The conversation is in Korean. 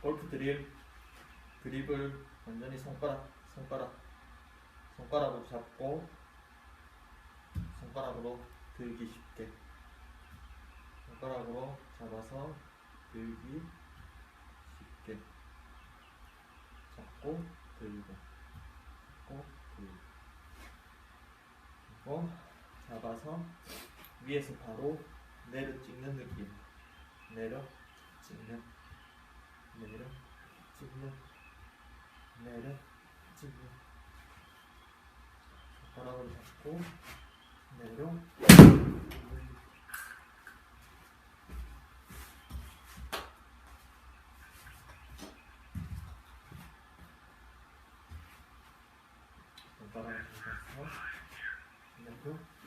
골프 드립을 완전히 손가락으로 잡고 손가락으로 들기 쉽게, 손가락으로 잡아서 들기 쉽게 잡고 들고 그리고 잡아서 위에서 바로 내려 찍는 느낌, 내려 찍는 손가락으로 잡고 내려 손가락으로 잡아서 내려